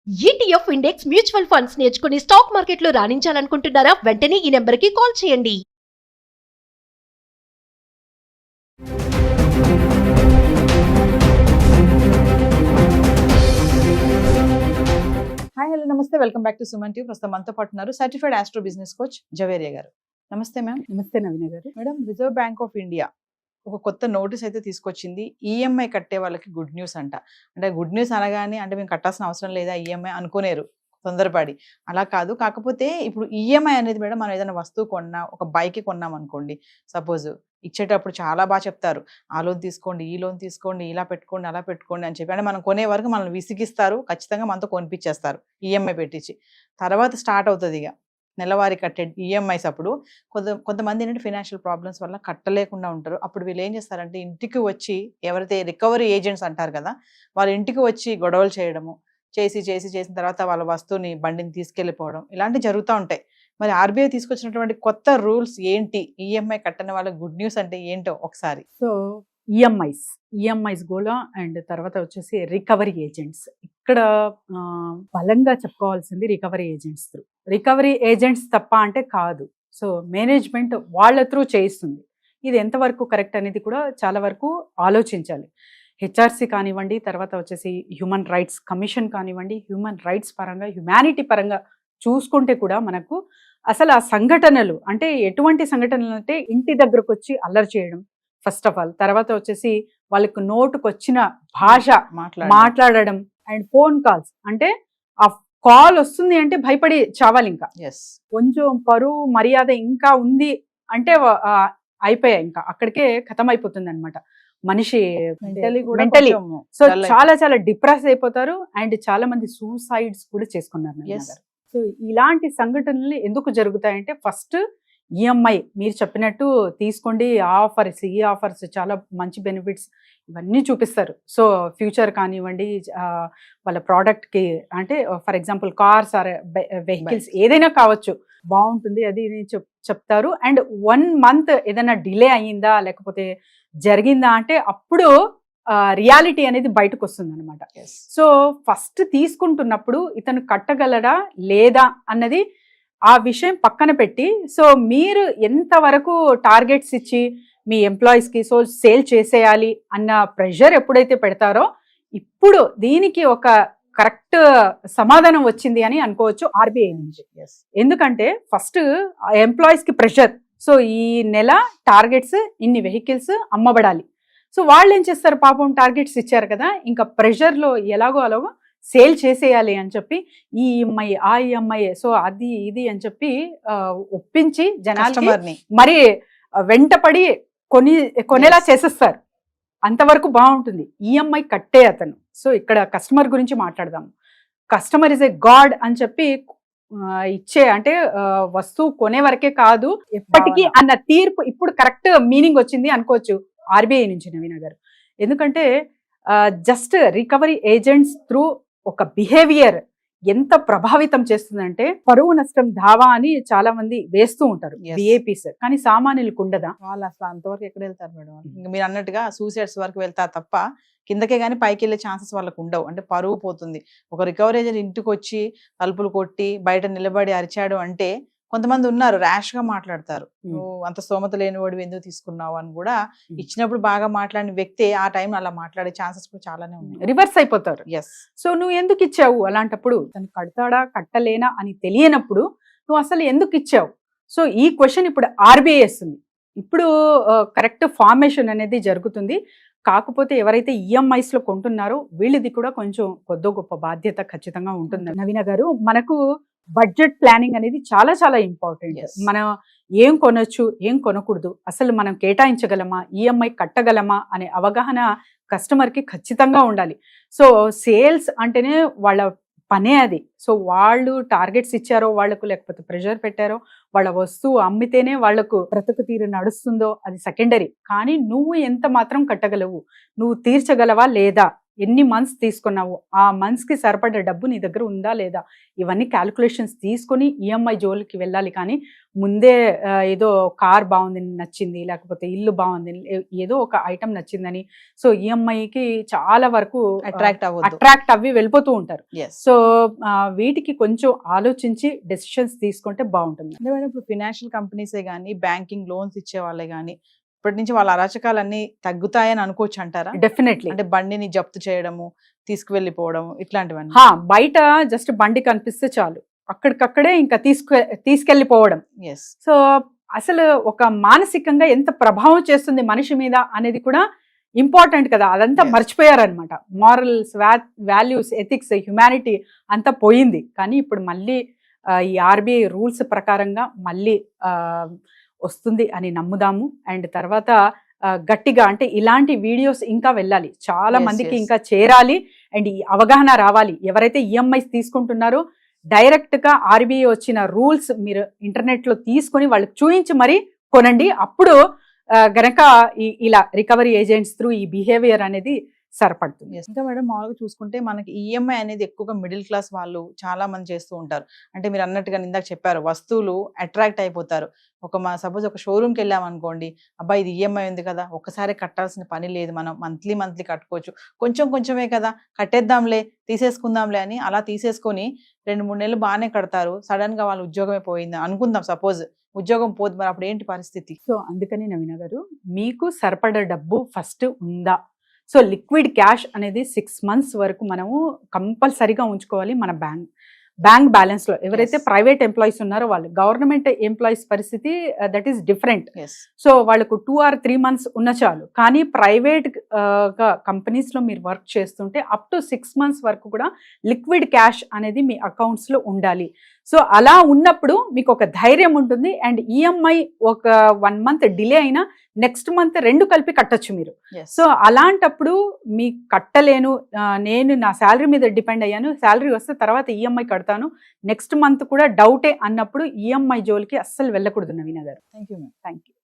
ETF index mutual funds నేర్చుకుని stock మార్కెట్లో రాణించాలనుకుంటున్నారా? వెంటనే ఈ నెంబర్కి కాల్ చేయండి. హాయ్ హలో నమస్తే, welcome back to Suman TV. ప్రస్తుతం మనతో పాటు ఉన్నారు certified astro business coach Javeria గారు. నమస్తే మ్యామ్. నమస్తే నవీన గారు. Madam, reserve bank of India ఒక కొత్త నోటీస్ అయితే తీసుకొచ్చింది. ఈఎంఐ కట్టే వాళ్ళకి గుడ్ న్యూస్ అంట. అంటే గుడ్ న్యూస్ అనగానే అంటే మేము కట్టాల్సిన అవసరం లేదా ఈఎంఐ అనుకోలేరు తొందరపడి. అలా కాదు, కాకపోతే ఇప్పుడు ఈఎంఐ అనేది మేడం మనం ఏదైనా వస్తువు కొన్నా, ఒక బైక్ కొన్నాం అనుకోండి, సపోజ్ ఇచ్చేటప్పుడు చాలా బాగా చెప్తారు, ఆ లోన్ తీసుకోండి, ఈ లోన్ తీసుకోండి, ఇలా పెట్టుకోండి, అలా పెట్టుకోండి అని చెప్పి. అంటే మనం కొనే వరకు మనల్ని విసిగిస్తారు, ఖచ్చితంగా మనతో కొనిపించేస్తారు ఈఎంఐ పెట్టించి. తర్వాత స్టార్ట్ అవుతుంది ఇక నెలవారీ కట్టే ఈఎంఐస్. అప్పుడు కొంతమంది ఏంటంటే ఫైనాన్షియల్ ప్రాబ్లమ్స్ వల్ల కట్టలేకుండా ఉంటారు. అప్పుడు వీళ్ళు ఏం చేస్తారంటే ఇంటికి వచ్చి, ఎవరైతే రికవరీ ఏజెంట్స్ అంటారు కదా, వాళ్ళ ఇంటికి వచ్చి గొడవలు చేయడము, చేసిన తర్వాత వాళ్ళ వస్తువుని, బండిని తీసుకెళ్ళిపోవడం, ఇలాంటివి జరుగుతూ ఉంటాయి. మరి ఆర్బీఐ తీసుకొచ్చినటువంటి కొత్త రూల్స్ ఏంటి? ఈఎంఐ కట్టని వాళ్ళకి గుడ్ న్యూస్ అంటే ఏంటో ఒకసారి. సో ఈఎంఐస్ గోలా అండ్ తర్వాత వచ్చేసి రికవరీ ఏజెంట్స్. ఇక్కడ బలంగా చెప్పుకోవాల్సింది recovery agents through. Recovery agents తప్ప అంటే కాదు. సో మేనేజ్మెంట్ వాళ్ళ త్రూ చేయిస్తుంది. ఇది ఎంతవరకు కరెక్ట్ అనేది కూడా చాలా వరకు ఆలోచించాలి. హెచ్ఆర్సీ కానివ్వండి, తర్వాత వచ్చేసి హ్యూమన్ రైట్స్ కమిషన్ కానివ్వండి, హ్యూమన్ రైట్స్ పరంగా, హ్యుమానిటీ పరంగా చూసుకుంటే కూడా మనకు అసలు ఆ సంఘటనలు అంటే ఎటువంటి సంఘటనలు అంటే ఇంటి దగ్గరకు వచ్చి అల్లరి చేయడం ఫస్ట్ ఆఫ్ ఆల్, తర్వాత వచ్చేసి వాళ్ళకు నోటుకు వచ్చిన భాష మాట్లాడడం అండ్ ఫోన్ కాల్స్. అంటే ఆ కాల్ వస్తుంది అంటే భయపడి చావాలి. ఇంకా కొంచెం పరువు మర్యాద ఇంకా ఉంది అంటే అయిపోయాయి, ఇంకా అక్కడికే ఖతం అయిపోతుంది అనమాట మనిషి మెంటలీ. సో చాలా చాలా డిప్రెస్ అయిపోతారు అండ్ చాలా మంది సూసైడ్స్ కూడా చేసుకున్నారు. సో ఇలాంటి సంఘటనలు ఎందుకు జరుగుతాయంటే ఫస్ట్ ఈఎంఐ మీరు చెప్పినట్టు తీసుకోండి, ఆఫర్స్, ఈ ఆఫర్స్ చాలా మంచి బెనిఫిట్స్ ఇవన్నీ చూపిస్తారు. సో ఫ్యూచర్ కానివ్వండి, వాళ్ళ ప్రోడక్ట్కి అంటే for example cars or vehicles ఏదైనా కావచ్చు, బాగుంటుంది అది చెప్తారు. అండ్ 1 month ఏదైనా డిలే అయ్యిందా లేకపోతే జరిగిందా అంటే అప్పుడు రియాలిటీ అనేది బయటకు వస్తుంది అనమాట. సో ఫస్ట్ తీసుకుంటున్నప్పుడు ఇతను కట్టగలడా లేదా అన్నది ఆ విషయం పక్కన పెట్టి, సో మీరు ఎంతవరకు టార్గెట్స్ ఇచ్చి మీ ఎంప్లాయీస్కి సో సేల్ చేసేయాలి అన్న ప్రెషర్ ఎప్పుడైతే పెడతారో ఇప్పుడు దీనికి ఒక కరెక్ట్ సమాధానం వచ్చింది అని అనుకోవచ్చు ఆర్బీఐ నుంచి. ఎందుకంటే ఫస్ట్ ఎంప్లాయీస్కి ప్రెషర్, సో ఈ నెల టార్గెట్స్ ఇన్ని వెహికల్స్ అమ్మబడాలి. సో వాళ్ళు ఏం చేస్తారు, పాపం టార్గెట్స్ ఇచ్చారు కదా, ఇంకా ప్రెషర్లో ఎలాగో అలాగో సేల్ చేసేయాలి అని చెప్పి ఈ ఈఎంఐ ఆ ఈఎంఐ సో అది ఇది అని చెప్పి ఒప్పించి జనాల్ని మరి వెంటపడి కొనేలా చేసేస్తారు. అంతవరకు బాగుంటుంది ఈఎంఐ కట్టే అతను. సో ఇక్కడ కస్టమర్ గురించి మాట్లాడదాము. కస్టమర్ ఇస్ ఏ గాడ్ అని చెప్పి ఇచ్చే అంటే వస్తువు కొనే వరకే కాదు ఎప్పటికీ అన్న తీర్పు ఇప్పుడు కరెక్ట్ మీనింగ్ వచ్చింది అనుకోవచ్చు ఆర్బీఐ నుంచి నవీన గారు. ఎందుకంటే జస్ట్ రికవరీ ఏజెంట్స్ త్రూ ఒక బిహేవియర్ ఎంత ప్రభావితం చేస్తుందంటే పరువు నష్టం దావా అని చాలా మంది వేస్తూ ఉంటారు విఐపీస్, కానీ సామాన్యులకు ఉండదా? వాళ్ళు అసలు అంతవరకు ఎక్కడ వెళ్తారు మేడం? ఇంకా మీరు అన్నట్టుగా సూసైడ్స్ వరకు వెళ్తారు తప్ప కిందకే కానీ పైకి వెళ్ళే ఛాన్సెస్ వాళ్ళకు ఉండవు. అంటే పరువు పోతుంది. ఒక రికవరీ ఏజెంట్ ఇంటికి వచ్చి తలుపులు కొట్టి బయట నిలబడి అరిచాడు అంటే కొంతమంది ఉన్నారు ర్యాష్ గా మాట్లాడతారు, నువ్వు అంత స్తోమత లేని వాడు ఎందుకు తీసుకున్నావు అని కూడా. ఇచ్చినప్పుడు బాగా మాట్లాడిన వ్యక్తి ఆ టైం అలా మాట్లాడే ఛాన్సెస్ కూడా చాలానే ఉన్నాయి, రివర్స్ అయిపోతారు. సో నువ్వు ఎందుకు ఇచ్చావు అలాంటప్పుడు, తను కడతాడా కట్టలేనా అని తెలియనప్పుడు నువ్వు అసలు ఎందుకు ఇచ్చావు? సో ఈ క్వశ్చన్ ఇప్పుడు ఆర్బీఐ వేస్తుంది. ఇప్పుడు కరెక్ట్ ఫార్మేషన్ అనేది జరుగుతుంది. కాకపోతే ఎవరైతే ఈఎంఐస్ లో కొంటున్నారో వీళ్ళది కూడా కొంచెం కొద్దో గొప్ప బాధ్యత ఖచ్చితంగా ఉంటుంది. నవీన గారు, మనకు బడ్జెట్ ప్లానింగ్ అనేది చాలా చాలా ఇంపార్టెంట్. మనం ఏం కొనొచ్చు ఏం కొనకూడదు, అసలు మనం కేటాయించగలమా, ఈఎంఐ కట్టగలమా అనే అవగాహన కస్టమర్కి ఖచ్చితంగా ఉండాలి. సో సేల్స్ అంటేనే వాళ్ళ పనే అది. సో వాళ్ళు టార్గెట్స్ ఇచ్చారో వాళ్ళకు, లేకపోతే ప్రెషర్ పెట్టారో, వాళ్ళ వస్తువు అమ్మితేనే వాళ్లకు బ్రతుకు తీరు నడుస్తుందో అది సెకండరీ. కానీ నువ్వు ఎంత మాత్రం కట్టగలవు, నువ్వు తీర్చగలవా లేదా ఎన్ని మంత్స్ తీసుకున్నావు, ఆ మంత్స్కి సరిపడే డబ్బు నీ దగ్గర ఉందా లేదా, ఇవన్నీ క్యాలిక్యులేషన్స్ తీసుకొని ఈఎంఐ జోలికి వెళ్ళాలి. కానీ ముందే ఏదో కార్ బాగుంది నచ్చింది, లేకపోతే ఇల్లు బాగుంది, ఏదో ఒక ఐటమ్ నచ్చిందని సో ఈఎంఐకి చాలా వరకు అట్రాక్ట్ అవ్వి వెళ్ళిపోతూ ఉంటారు. సో వీటికి కొంచెం ఆలోచించి డెసిషన్స్ తీసుకుంటే బాగుంటుంది. అంటే మేడం ఇప్పుడు ఫినాన్షియల్ కంపెనీసే కానీ బ్యాంకింగ్ లోన్స్ ఇచ్చే వాళ్ళే కానీ ఇప్పటి నుంచి వాళ్ళ అరాచకాలన్నీ తగ్గుతాయని అనుకోవచ్చు అంటారా? డెఫినెట్లీ. అంటే బండిని జప్తు చేయడము, తీసుకువెళ్ళిపోవడం ఇట్లాంటివన్నీ. బయట జస్ట్ బండి కనిపిస్తే చాలు అక్కడికక్కడే ఇంకా తీసుకెళ్ళిపోవడం. సో అసలు ఒక మానసికంగా ఎంత ప్రభావం చేస్తుంది మనిషి మీద అనేది కూడా ఇంపార్టెంట్ కదా, అదంతా మర్చిపోయారనమాట. మారల్స్, వాల్యూస్, ఎథిక్స్, హ్యుమానిటీ అంతా పోయింది. కానీ ఇప్పుడు మళ్ళీ ఈ ఆర్బీఐ రూల్స్ ప్రకారంగా మళ్ళీ వస్తుంది అని నమ్ముదాము. అండ్ తర్వాత గట్టిగా అంటే ఇలాంటి వీడియోస్ ఇంకా వెళ్ళాలి, చాలా మందికి ఇంకా చేరాలి అండ్ ఈ అవగాహన రావాలి. ఎవరైతే ఈఎంఐస్ తీసుకుంటున్నారో డైరెక్ట్గా ఆర్బీఐ వచ్చిన రూల్స్ మీరు ఇంటర్నెట్లో తీసుకొని వాళ్ళకి చూపించి మరీ కొనండి. అప్పుడు గనక ఇలా రికవరీ ఏజెంట్స్ త్రూ ఈ బిహేవియర్ అనేది సరిపడుతుంది. ఇంకా మేడం మామూలుగా చూసుకుంటే మనకి ఈఎంఐ అనేది ఎక్కువగా మిడిల్ క్లాస్ వాళ్ళు చాలా మంది చేస్తూ ఉంటారు. అంటే మీరు అన్నట్టుగా ఇందాక చెప్పారు, వస్తువులు అట్రాక్ట్ అయిపోతారు. సపోజ్ ఒక షోరూమ్కి వెళ్ళామనుకోండి, అబ్బాయి ఇది ఈఎంఐ ఉంది కదా, ఒక్కసారి కట్టాల్సిన పని లేదు, మనం మంత్లీ కట్టుకోవచ్చు, కొంచెమే కదా కట్టేద్దాంలే, తీసేసుకుందాంలే అని అలా తీసేసుకొని 2-3 నెలలు బాగానే కడతారు. సడన్ గా వాళ్ళ ఉద్యోగమే పోయింది అనుకుందాం, సపోజ్ ఉద్యోగం పోదు, మరి అప్పుడు ఏంటి పరిస్థితి? సో అందుకని నవీన గారు, మీకు సరిపడ డబ్బు ఫస్ట్ ఉందా? సో లిక్విడ్ క్యాష్ అనేది 6 months వరకు మనము కంపల్సరీగా ఉంచుకోవాలి మన బ్యాంక్ బ్యాలెన్స్ లో. ఎవరైతే ప్రైవేట్ ఎంప్లాయీస్ ఉన్నారో వాళ్ళు, గవర్నమెంట్ ఎంప్లాయీస్ పరిస్థితి దట్ ఈస్ డిఫరెంట్. సో వాళ్ళకు 2 or 3 months ఉన్న చాలు. కానీ ప్రైవేట్ కంపెనీస్ లో మీరు వర్క్ చేస్తుంటే అప్ టు 6 months వరకు కూడా లిక్విడ్ క్యాష్ అనేది మీ అకౌంట్స్ లో ఉండాలి. సో అలా ఉన్నప్పుడు మీకు ఒక ధైర్యం ఉంటుంది. అండ్ ఈఎంఐ ఒక 1 month డిలే అయినా నెక్స్ట్ మంత్ 2 కలిపి కట్టొచ్చు మీరు. సో అలాంటప్పుడు మీకు కట్టలేను, నేను నా శాలరీ మీద డిపెండ్ అయ్యాను, శాలరీ వస్తే తర్వాత ఈఎంఐ కడతాను, నెక్స్ట్ మంత్ కూడా డౌటే అన్నప్పుడు ఈఎంఐ జోలికి అస్సలు వెళ్ళకూడదు నవీన గారు. Thank you.